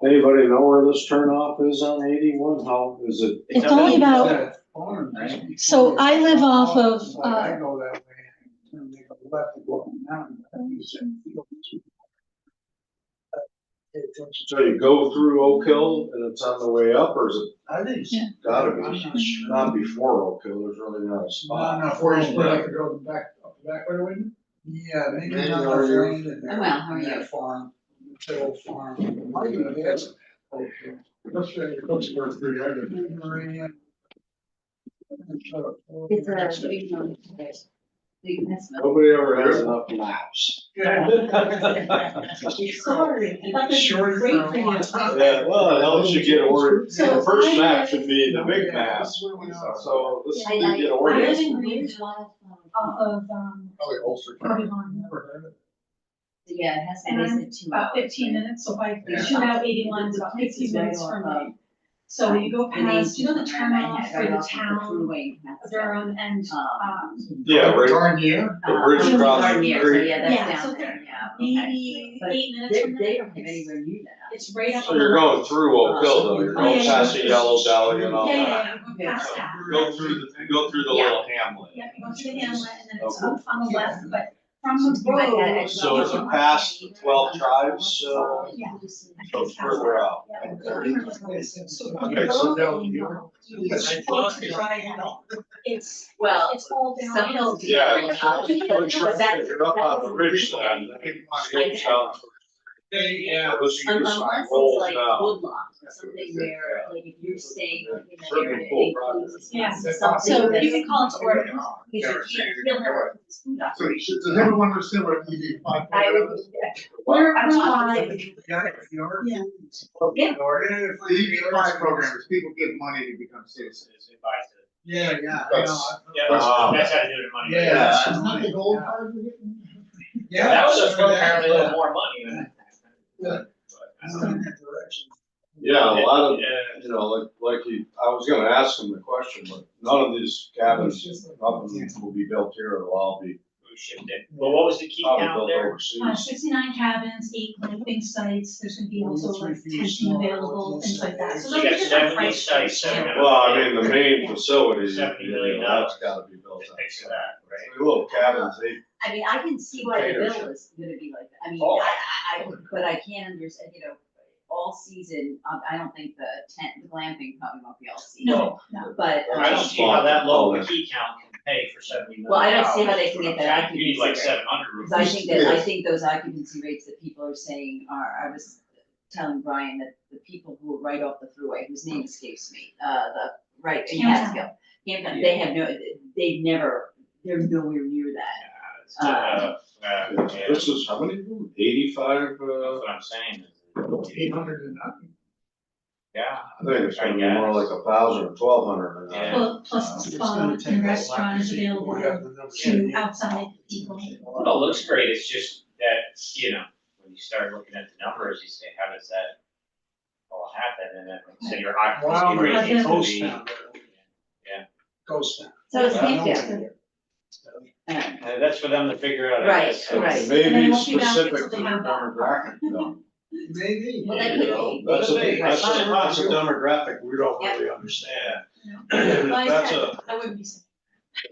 Anybody know where this turnoff is on 81? How is it? It's only about, so I live off of, I go that way, and they go left to go up and down. So you go through Oak Hill and it's on the way up, or is it I think so. gotta be? I'm not sure. Not before Oak Hill, there's really not a spot. No, before you split up to go back, up the back way, wouldn't it? Yeah, maybe Maybe not are the you- lane in there. Well, how are you? That farm, that old farm. Yes. That's right, that's where it's pretty hard to- It's a big one. Big investment. Nobody ever has enough laps. sorry, I thought this was great for you. Yeah, well, it helps you get ordered. So The first I map live- should be the big map, so this I we like- get I ordered. live in Greene off of, Probably Ulster. Obi-Wan. Never heard of it. Yeah, it has to And I'm be 2 about hours. 15 minutes, so if I Yeah. shoot out 81, it's about 15 minutes from me. So you go past, you know the turnoff for the town of Durham and, Yeah, right, Garnier. the bridge across the So street. yeah, Yeah, that's so down there, yeah. maybe But 8 minutes from They there. don't have anywhere near that. It's right up So on the you're left. going through Oak Hill though, you're Oh, yeah, going yeah. past the Yellow Deli and all Yeah, that. yeah, you go past that. Go through the Yeah. little hamlet. Yeah, you go to the hamlet and then it's Okay. up on the left, but from the road. So is it past the 12 tribes, Yeah. so it's further out? Yeah. Okay, so It's, Well, it's all some downhill. hills. Yeah. But You're up on the ridge then. Yeah. unless it's like woodlots or something where, like if you're staying in that area, it includes Yeah. something So that's- you can call it to order. Because you can't feel that it's food So operation. does everyone understand what ED five? I would. We're I'm five. Yeah. Yeah. For the ED5 programs, people give money to become citizens. Yeah, yeah. I know. Yeah, that's how to do the money. Yeah. Yeah. Not the gold card we're getting? Yeah, that was apparently a little more money than that. Yeah. But, Yeah, a lot of, Yeah. you know, like you, I was gonna ask him the question, but none of these cabins, nothing will be built here, it'll all be we shipped in. Well, what was the key probably count built there? overseas. 69 cabins, 8 glamping sites, there's gonna be also like tenting available, things like that. So We there'll got be different 70 price sites, points. 700. Well, I mean, the main facility, you $70 know, million. that's gotta be built Just up. picture that, right? The little cabins, they, I mean, I can see why the Containers. bill is gonna be like that, I mean, Oh. but I can't understand, you know, all season, I don't think the tent, the glamping probably won't be all season. No, no. But, I don't see how that low of a key count can pay for 70 million. Well, I don't see how they can get that You need like occupancy rate. 700 rooms. cause I think those occupancy rates that people are saying are, I was telling Brian that the people who are right off the thruway, whose name escapes me, right in Camptown. Catskill. Camptown, they have they're nowhere near that. this is how many, 85, That's what I'm saying. 800 and nothing. Yeah. I think it's gonna be more like 1,000 or 1,200 or Yeah. that. Well, plus the spa and restaurant is available to outside people. Well, it looks great, it's just that, you know, when you start looking at the numbers, you say, how does that all happen? And then, so your Wow, occupancy rate but needs to ghost be. town. Yeah. Ghost town. So it's Yeah, Camptown. That's for them to figure out. I Right, guess. right. It And may then be we'll keep specific asking to till they their have that. demographic, though. Maybe. Well, that You could know, be. that's a, Right. that's a demographic we don't Yep. really understand. No. And Like I that's said, a, I wouldn't be saying.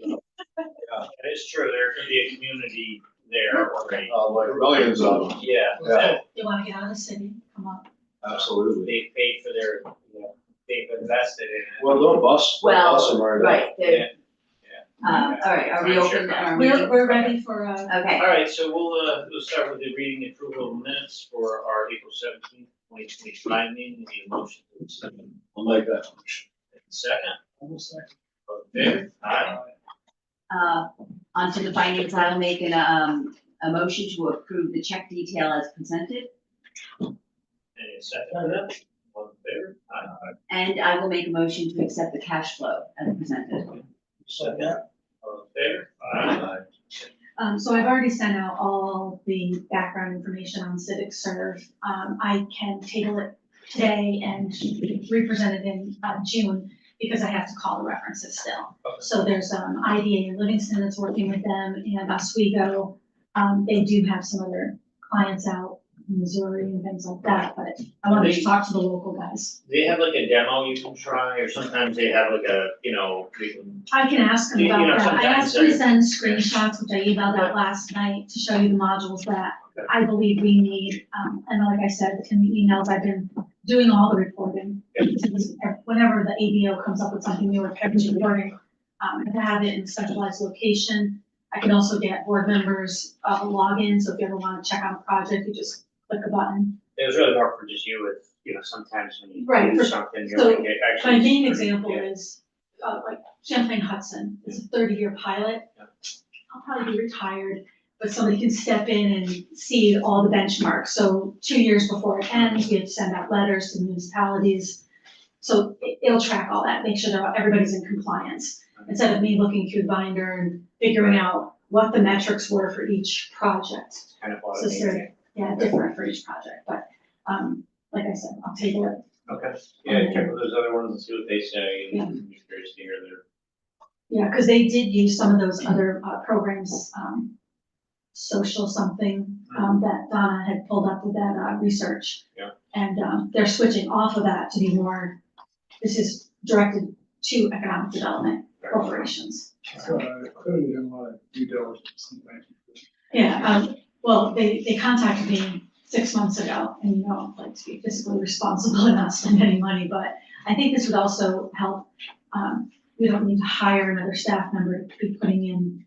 It is true, there could be a community there already. like millions of them, Yeah, Yeah. that They wanna get out of the city, come up. absolutely. they paid for their, you know, they've invested in it. Well, they'll bus them right out. Right, Yeah. all right, are we I'm open, sure. are we? We're ready for, Okay, All right, so we'll start with the reading and approval of minutes for our April 17th, 2025 meeting. Need a motion to accept. I'll make that motion. Second, Almost like. vote in favor? Aye. onto the finance, I'll make a motion to approve the check detail as presented, Any second on that? Vote in favor? Aye. and I will make a motion to accept the cash flow as presented. Second, vote in favor? Aye. so I've already sent out all the background information on Civic Serve. I can table it today and represent it in, June, because I have to call the references still. Okay. So there's, IDA in Livingston that's working with them, and Oswego, they do have some other clients out, Missouri and things like that, but I wanted to talk to the local guys. They have like a demo you can try, or sometimes they have like a, you know, we can, I can ask them You know, about that. I sometimes asked them to send screenshots, which I emailed out last night, to show you the modules that Okay. I believe we need. And like I said, in the emails, I've been doing all the reporting. Whenever the ABO comes up with something new or package reporting, to have it in a centralized location. I can also get board members, login, so if you ever want to check out a project, you just click a button. it was really more for just you with, you know, sometimes when you Right, do for- something, you're so like, it actually. My main is pretty- example yeah. is, like Champlain Hudson, it's a 30-year pilot. Yeah. I'll probably be retired, but somebody can step in and see all the benchmarks. So 2 years before it ends, we have to send out letters to municipalities. So it'll track all that, make sure that everybody's in compliance. Instead of me looking through the binder and figuring out what the metrics were for each project. It's kind of So it's automated. yeah, different for each project, but, like I said, I'll table it. Okay, yeah, check with those other ones and see what they say, Yeah. and be curious to hear their. Yeah, because they did use some of those other programs, social something, that Donna had pulled up with that research. Yeah. And they're switching off of that to be more, this is directed to economic development corporations. So clearly didn't want to due diligence. Yeah, well, they contacted me 6 months ago, and you know, like to be fiscally responsible and not spend any money, but I think this would also help. We don't need to hire another staff member to be putting in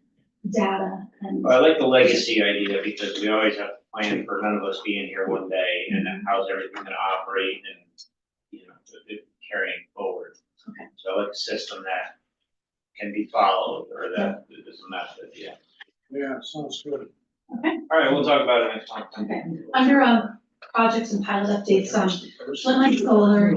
data and. Well, I like the legacy idea because we always have to plan for none of us being here one day and then how's everything gonna operate and, you know, it carrying forward. Okay. So I like a system that can be followed or that is a method, yeah. Yeah, sounds good. All right, we'll talk about it next time. Okay, under projects and pilot updates, Flintline Solar,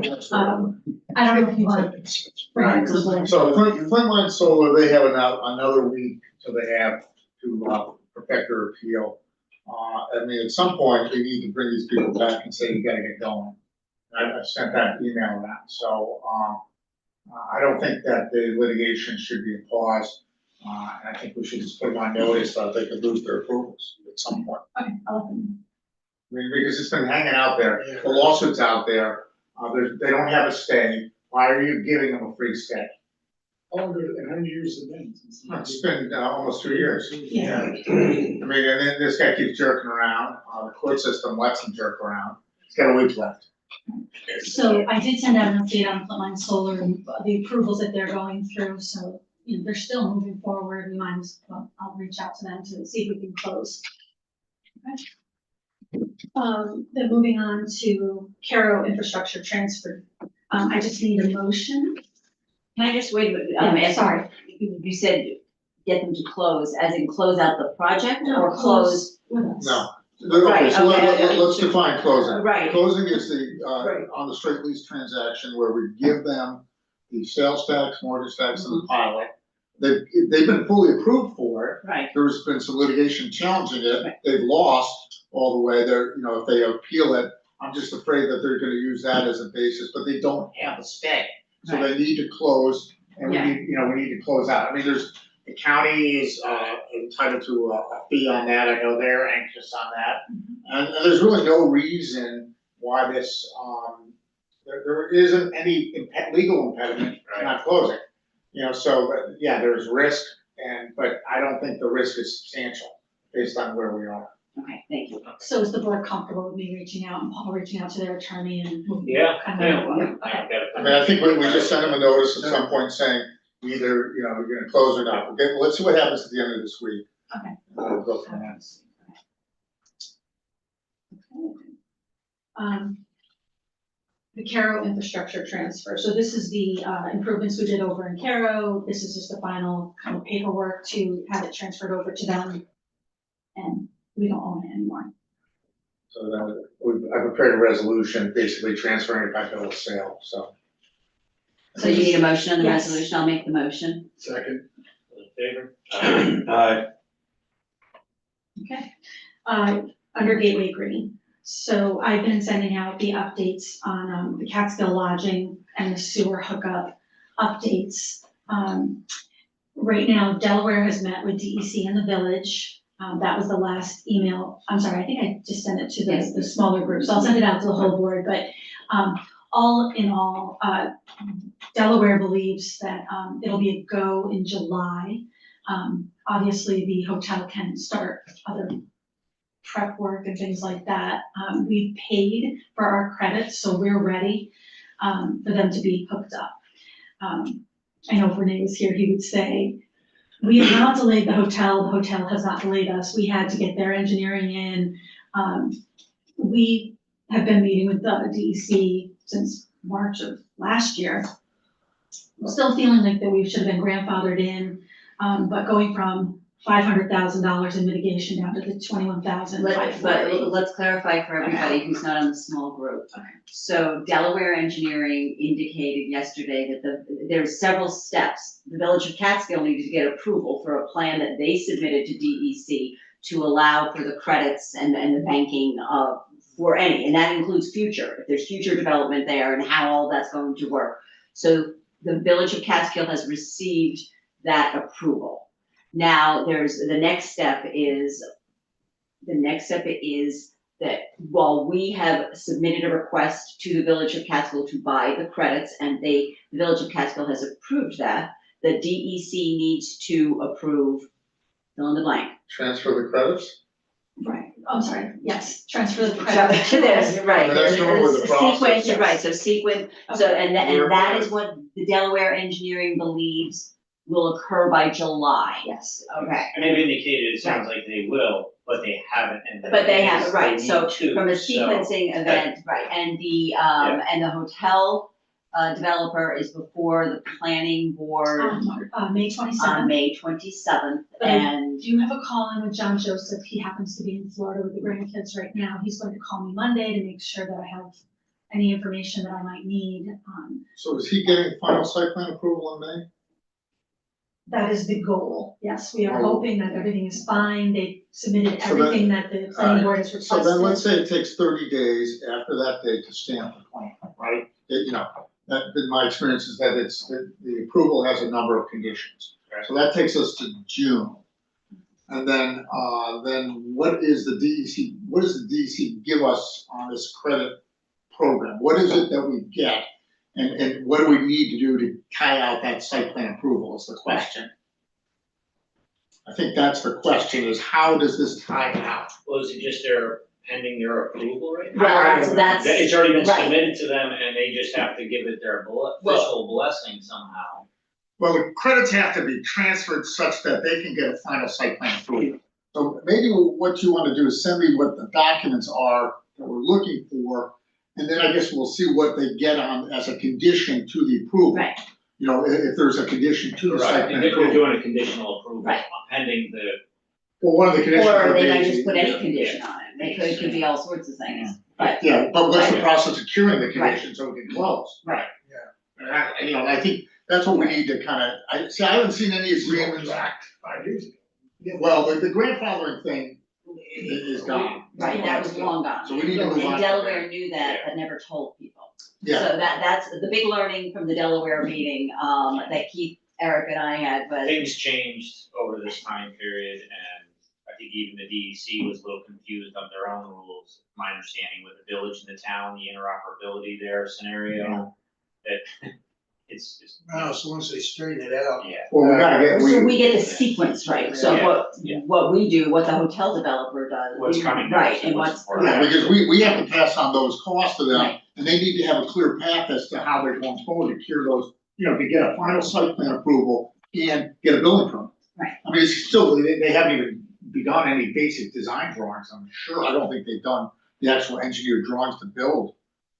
I don't know if you want to bring that to the board. So Flintline Solar, they have another week till they have to perfect their appeal. I mean, at some point, they need to bring these people back and say, you gotta get going. I sent that email out, so, I don't think that the litigation should be paused. And I think we should just put them on notice that they could lose their approvals at some point. Okay, I'll let them I mean, because it's been hanging out there, the lawsuit's out there, they don't have a stay, why are you giving them a free stay? How many years has it been since? It's been almost 2 years. Yeah. I mean, and then this guy keeps jerking around, the court system lets him jerk around, he's got a week left. So I did send out an update on Flintline Solar and the approvals that they're going through, so, you know, they're still moving forward, we might as well, I'll reach out to them to see if we can close. Okay. Then moving on to Caro infrastructure transfer, I just need a motion. Can I just wait, Yeah, sorry. you said get them to close, as in close out the project No, or close? with us. No, okay, Right, so okay. let's define closing. Right. Closing is the, Right. on the straight lease transaction where we give them the sales tax, mortgage tax, and the pilot. They've been fully approved for it. Right, There's been some litigation challenging it. Right. They've lost all the way. They're, you know, if they appeal it, I'm just afraid that they're gonna use that as a basis, but they don't have a stay. So they need to close and we Yeah. need, you know, we need to close out. I mean, the county is, entitled to a fee on that. I know they're anxious on that. And there's really no reason why this, there isn't any legal impediment to not closing. You know, so, yeah, there's risk but I don't think the risk is substantial based on where we are. okay, thank you. So is the board comfortable with me reaching out and Paul reaching out to their attorney and? Yeah, kind yeah, of- I okay. got it. I mean, I think we just send them a notice at some point saying, either, you know, you're gonna close or not. Okay, let's see what happens at the end of this week. Okay. And we'll go from there. The Caro infrastructure transfer, so this is the improvements we did over in Caro, this is just the final kind of paperwork to have it transferred over to them. And we don't own it anymore. So then I prepared a resolution basically transferring it back to the sale, so. So you need a motion on the Yes. resolution, I'll make the motion. Second. All in favor? Aye. Okay, under Gateway Greene. So I've been sending out the updates on the Catskill lodging and the sewer hookup updates. Right now, Delaware has met with DEC in the village. That was the last email. I'm sorry, I think I just sent it to Yes. the smaller groups. I'll send it out to the whole board, but, all in all, Delaware believes that, it'll be a go in July. Obviously, the hotel can start other prep work and things like that. We paid for our credits, so we're ready, for them to be hooked up. I know if Renee was here, he would say, we have not delayed the hotel has not delayed us, we had to get their engineering in. We have been meeting with the DEC since March of last year. Still feeling like that we should have been grandfathered in, but going from $500,000 in mitigation down to the But let's clarify for everybody who's not on the small group. Okay. So Delaware Engineering indicated yesterday that there's several steps. The Village of Catskill needed to get approval for a plan that they submitted to DEC to allow for the credits and the banking for any, and that includes future, if there's future development there and how all that's going to work. So the Village of Catskill has received that approval. Now, the next step is that while we have submitted a request to the Village of Catskill to buy the credits, and the Village of Catskill has approved that, the DEC needs to approve, fill in the blank. Transfer the credits? Right, I'm sorry, yes, transfer the So, credit. there's, right, And that's normally the process, sequence, yes. right, so sequence, so, and that is what the Delaware Engineering believes will occur by July. Yes. Okay. And they've indicated, it sounds like they will, but they haven't, and. But they have, they right, need so to, from a so- sequencing event, right, and the hotel developer is before the planning board May on 27th. May 27th, But I and, do have a call in with John Joseph. He happens to be in Florida with the grandkids right now. He's going to call me Monday to make sure that I have any information that I might need. So is he getting final site plan approval in May? That is the goal. Yes, we are Oh. hoping that everything is fine. They submitted So that- everything that the planning board has So requested. then let's say it takes 30 days after that date to stamp the plan, right? That, in my experience is that the approval has a number of conditions. Right. So that takes us to June. And then what does the DEC give us on this credit program? What is it that we get? And what do we need to do to tie out that site plan approval is the question. I think that's the question, is how does this tie it out? Well, is it just pending their approval right now? well, that's, It's already been right. submitted to them and they just have to give it their official blessing somehow. Well, the credits have to be transferred such that they can get a final site plan approval. So maybe what you wanna do is send me what the documents are that we're looking for, and then I guess we'll see what they get on as a condition to the approval. right, You know, if there's a condition to the Right, site I plan think they're approval. doing a conditional approval Right. pending the. Well, one of the conditions. or would they be- might just put any yeah. condition on it, it could be all sorts of things, but, Yeah, but what's the Right. process of curing the condition so we can close? Right. And I think that's what we need to I haven't seen any agreements. Back 5 years ago. Yeah, well, the grandfathering thing is gone. right, that was long gone. So we need to move on. And Delaware knew that, but never told people. Yeah, So that's the big learning from the Delaware meeting, that Keith, Eric and I had, but, Things changed over this time period, and I think even the DEC was a little confused on their own rules. My understanding with the village and the town, the interoperability there scenario, that it's just. Now, so once they straighten it out. Yeah, well, we gotta get, so we get the sequence right, so Yeah. what we do, what the hotel developer does. What's coming Right, next and and what's what's. important. yeah, because we have to pass on those costs to them, Right. and they need to have a clear path as to how they're going forward to cure those, to get a final site plan approval and get a building permit. Right. I mean, it's still, they haven't even begun any basic design drawings, I'm sure, I don't think they've done the actual engineered drawings to build.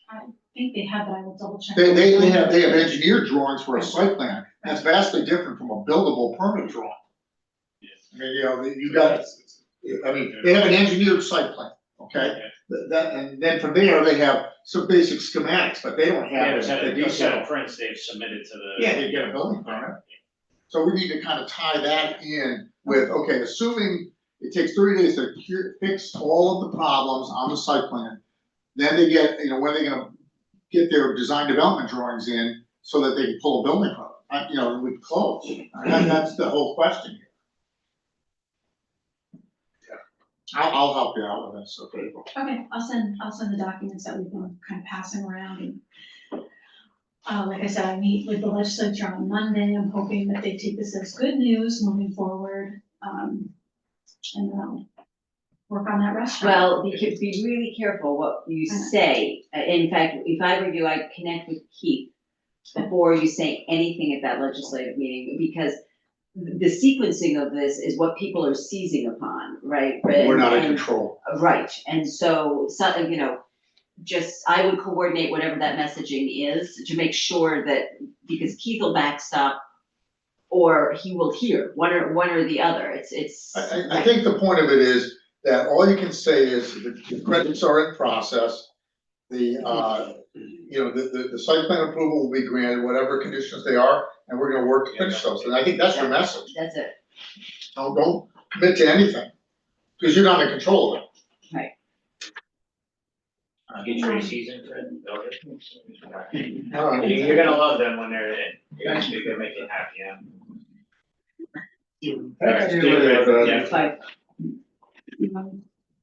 I think they have, but I will double check. They have engineered drawings for a site plan, that's vastly different from a buildable permit drawing. I mean, you got, they have an engineered site plan, okay? And then from there, they have some basic schematics, but they don't Yeah, have a set the of detail. prints they've submitted to the. Yeah, they get a building permit. So we need to kind of tie that in with, okay, assuming it takes 30 days to fix all of the problems on the site plan, then they get, when are they gonna get their design development drawings in so that they can pull a building permit, with close. That's the whole question here. I'll help you out with this, okay? Okay, I'll send the documents that we've been kind of passing around and, like I said, I meet with the legislature on Monday. I'm hoping that they take this as good news moving forward. And then I'll work on that restaurant. Well, be really careful what you say. In fact, if I were you, I'd connect with Keith before you say anything at that legislative meeting, because the sequencing of this is what people are seizing upon, right? We're not in And- control. Right, and so, you know, just, I would coordinate whatever that messaging is to make sure that, because Keith will backstop or he will hear, one or the other, it's. I think the point of it is that all you can say is the credits are in process. The site plan approval will be granted, whatever conditions they are, and we're gonna work to finish those. And I think that's your message. That's it. Don't commit to anything, because you're not in control of it. Get Tracy's in for it. All right. You're gonna love them when they're in. You're gonna make it happy, yeah. Yeah. Fine.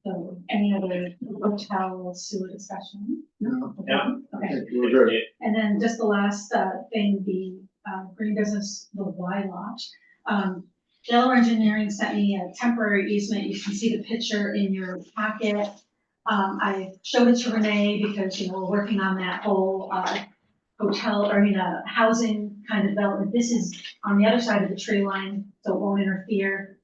So any other hotel sewer discussion? No. No. Okay, We're good. and then just the last thing, the green business, the Y lot. Delaware Engineering sent me a temporary easement. You can see the picture in your packet. I showed it to Renee because, you know, we're working on that whole housing kind of development. This is on the other side of the tree line, so it won't interfere.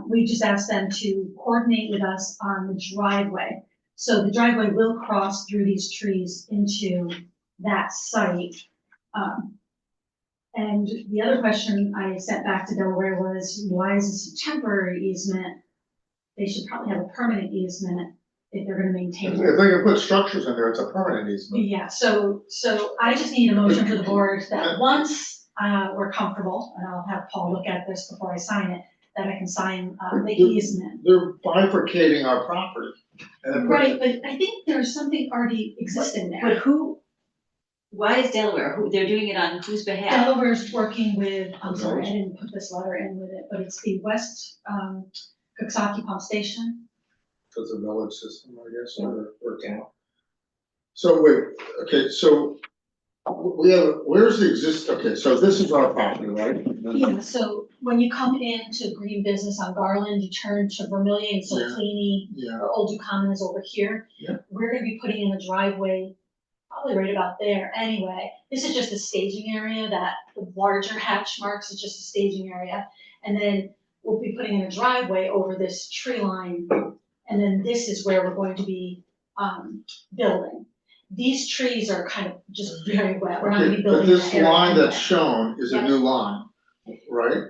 We just asked them to coordinate with us on the driveway. So the driveway will cross through these trees into that site. And the other question I sent back to Delaware was, why is this a temporary easement? They should probably have a permanent easement if they're gonna maintain If it. they can put structures in there, it's a permanent easement. Yeah, so I just need a motion for the board that once we're comfortable, and I'll have Paul look at this before I sign it, that I can sign the easement. They're bifurcating our property. And then Right, but I think there's something already existing But there. why is Delaware, they're doing it on whose behalf? Delaware's working with, I'm sorry, I didn't put this letter in with it, but it's the West Coxsackie Pump Station. It's a village system, I guess, or town. So wait, okay, so we have, where's the okay, so this is our property, right? Yeah, so when you come into Green Business on Garland, you turn to Vermillion, so Yeah. Cleany, Yeah, or Old Common is over here. Yeah. We're gonna be putting in a driveway, probably right about there anyway. This is just a staging area, that the larger hatch marks is just a staging area. And then we'll be putting in a driveway over this tree line, and then this is where we're going to be, building. These trees are kind of just very wet, we're not gonna okay, be but building. this in that area line that's anyway. shown is a Yeah. new line, right?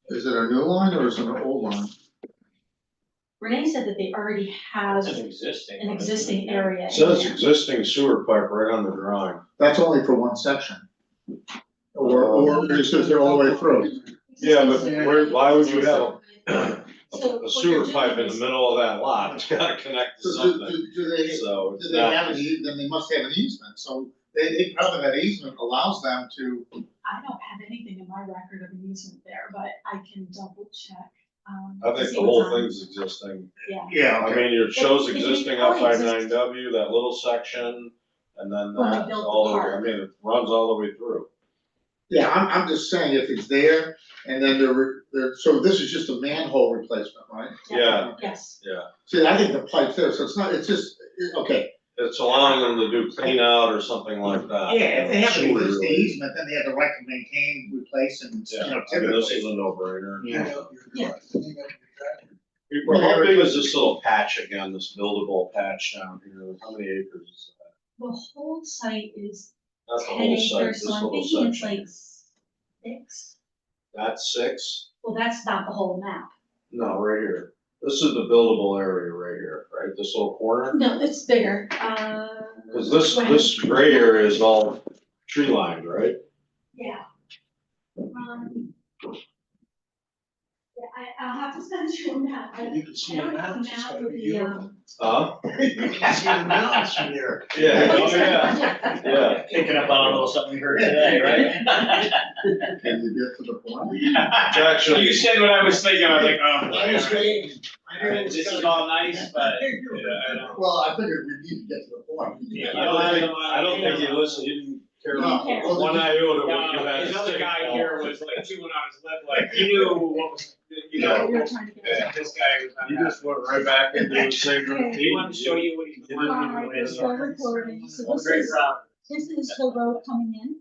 Is it a new line or is it an old line? Renee said that they already have It's an existing. an one, isn't existing it? area in Says there. existing sewer pipe right on the drawing. That's only for one section. Or it says they're all the way through. Yeah, but why would you have So a what sewer you're pipe doing in the is- middle of that lot? It's gotta connect to So something, do they, so it's do they have not. then they must have an easement, so they probably, that easement allows them to. I don't have anything in my record of an easement there, but I can double check. I to think see the what's whole on. thing's existing. Yeah, Yeah, I mean, it shows It- it existing probably up exists. 59W, that little section, and then When we that, built the all the way, I park. mean, it runs all the way through. Yeah, I'm just saying if it's there and then so this is just a manhole replacement, right? Yeah, yes. See, I think the pipe's there, so it's just, okay. it's allowing them to do clean out or something like that. Yeah, if they have an Sewer existing related. easement, then they have the right to maintain, replace and, Yeah, I mean, this is a no-brainer. Yeah. Well, how big is this little patch again, this buildable patch down here? How many acres is that? The whole site is That's the 10 whole site, acres, this so I'm little thinking it's section. like 6. That's 6? Well, that's not the whole map. No, right here. This is the buildable area right here, right? This little corner? No, it's bigger, Cause this gray area is all tree lined, right? yeah. Yeah, I'll have to send you a map. You can see I the don't have a mountains, it's map gotta with be the, beautiful. Huh? You can see the mountains from here. Yeah, oh, yeah, yeah. Picking up on a little something we heard today, right? Can you get to the point? Actually, You said what I was thinking, I was like, oh, boy, I was all right. waiting. I knew it was This is coming. all nice, but, I don't. Well, I figured we need to get to the point. Yeah. I don't think he listened, he didn't care No. one iota what you had to His say. other guy here was like chewing on his lip, like, he knew what was, you know, You're trying to get. this guy was not He happy. just went right back into the same routine. He wanted to show you what he's doing. We're still recording, so this Great is, job. this is the road coming in,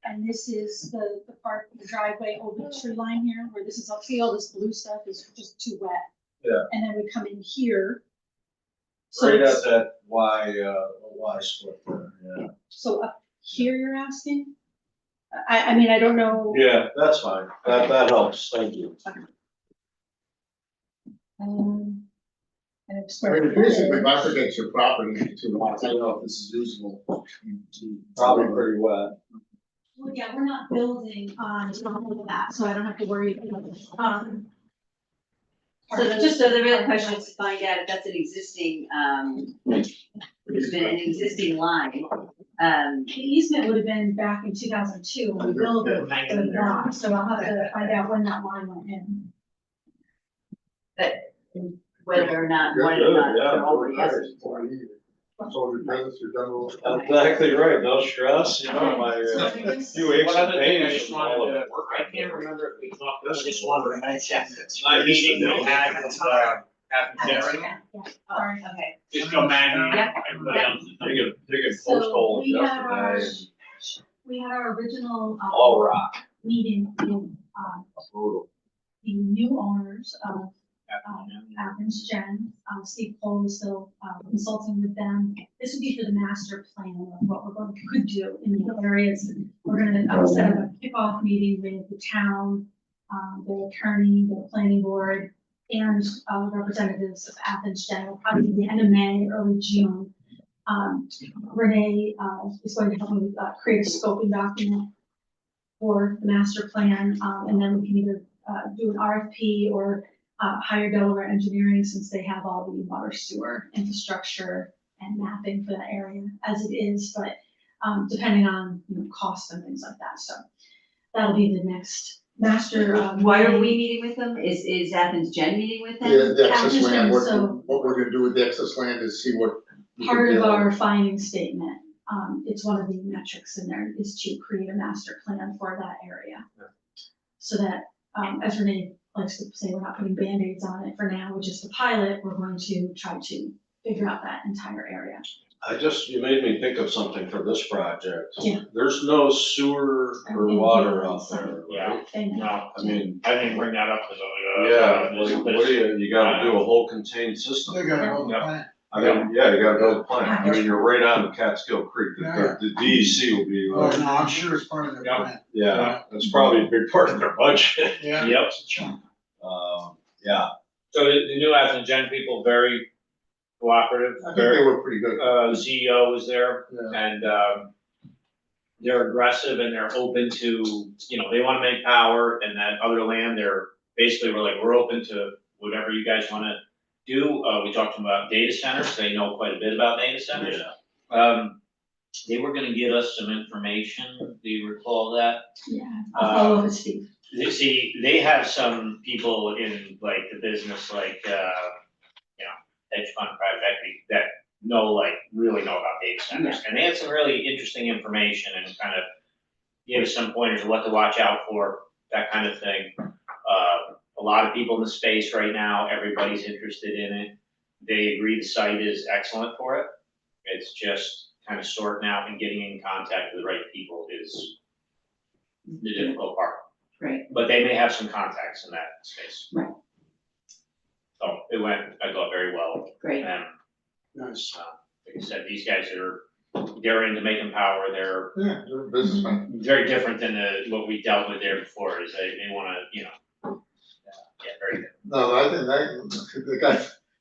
and this is the part, the driveway over the tree line here, where this is, see all this blue stuff is just too wet. Yeah. And then we come in here. So Right at it's, that Y split there, yeah. so up here you're asking? I mean, I don't know. Yeah, that's fine, that helps, thank you. And it's I where. mean, basically, if I forget your property into 2 lots, I don't know if this is usable. Probably pretty wet. Well, yeah, we're not building on top of that, so I don't have to worry about it. So the real question is to find out if that's an existing, it's been an existing line. The easement would have been back in 2002 when we built the block, so I'll have to find out when that line went in. Whether or not, Good, whether or not yeah. there already is. So your business, your general. Exactly right, no stress, you know, my, few aches One and other thing I pains just from all wanted of to, the work. I can't remember if we talked about This this is one of the nice my meeting we had with, Athens General. Sorry. Okay. Just go man, Yep. everybody else. Digging post So holes we had our, yesterday, we had our original, all rock, meeting with, brutal. the new owners of Athens Gen. Steve Cole is still consulting with them. This would be for the master plan of what we're going to do in the areas. We're gonna set up a kickoff meeting with the town, the attorney, the planning board, and representatives of Athens Gen. It'll probably be the end of May, early June. Renee is going to help me create a scoping document for the master plan, and then we can either do an RFP or hire Delaware Engineering, since they have all the water sewer infrastructure and mapping for that area as it is, but depending on, you know, cost and things like that, so that'll be the next master. Why are we meeting with them? Is Athens Gen meeting with them? Yeah, the excess Athens land, Gen, so- what we're gonna do with the excess land is see what. we can Part of get. our finding statement, it's one of the metrics in there, is to create a master plan for that area. So that, as Renee likes to say, we're not putting Band-Aids on it for now, which is the pilot, we're going to try to figure out that entire area. You made me think of something for this project. Yeah. There's no sewer or water out there, right? And No, I mean, I didn't bring that up because of, yeah, what do you gotta do a whole contained system? They gotta build a plant. I mean, yeah, you gotta build a plant, I mean, you're right on Catskill Creek, the DEC will be Oh, like, no, I'm sure it's part of their Yeah. plan. yeah, that's probably a big part of their budget. Yeah. Yep. It's a chunk. Yeah, So the new Athens Gen people, very cooperative, I think they very, were pretty good. the CEO was there, Yeah. and, they're aggressive and they're open to, you know, they wanna make power, and that other land, we're like, we're open to whatever you guys wanna do. We talked to them about data centers, they know quite a bit about data centers. They were gonna get us some information, do you recall that? yeah, I'll follow up with Steve. They have some people in like the business, like, you know, hedge fund, private equity, that really know about data centers. And they had some really interesting information and kind of gave us some pointers of what to watch out for, that kind of thing. A lot of people in the space right now, everybody's interested in it. They agree the site is excellent for it. It's just kind of sorting out and getting in contact with the right people is the difficult part. Right. But they may have some contacts in that space. Right. So it went, I thought, very well. Great. And, Nice. like I said, these guys they're into making power. They're Yeah, they're businessmen. very different than what we dealt with there before, is they wanna, you know, yeah, very different. No, I think the guy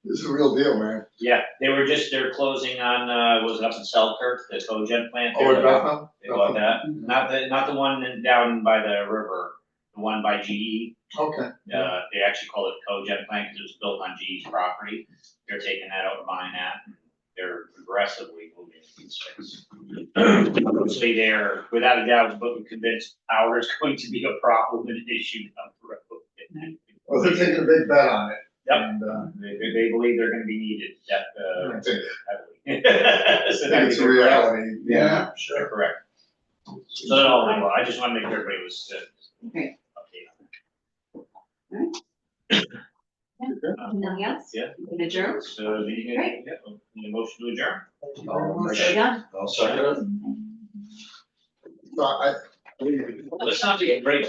is the real deal, man. Yeah, they're closing on, was it up in Selkirk, the cogen plant? Oh, in Bethel? They bought that, not the one down by the river, the one by GE. Okay. They actually call it cogen plant because it was built on GE's property. They're taking that out and buying that. They're aggressively moving into the space. Obviously, they're, without a doubt, but convinced power is going to be a problem and an issue down the road. Well, they're taking a big bet on it. Yep. And, They believe they're gonna be needed, I think heavily. So it's a reality. Yeah, They're sure. correct. So that's all, I just wanna make sure everybody was, Okay. updated on that. Nothing else? Yeah. We can adjourn? So, need Great. a motion to adjourn? Thank you very much. So done. I'll second it. So I, Let's not get great.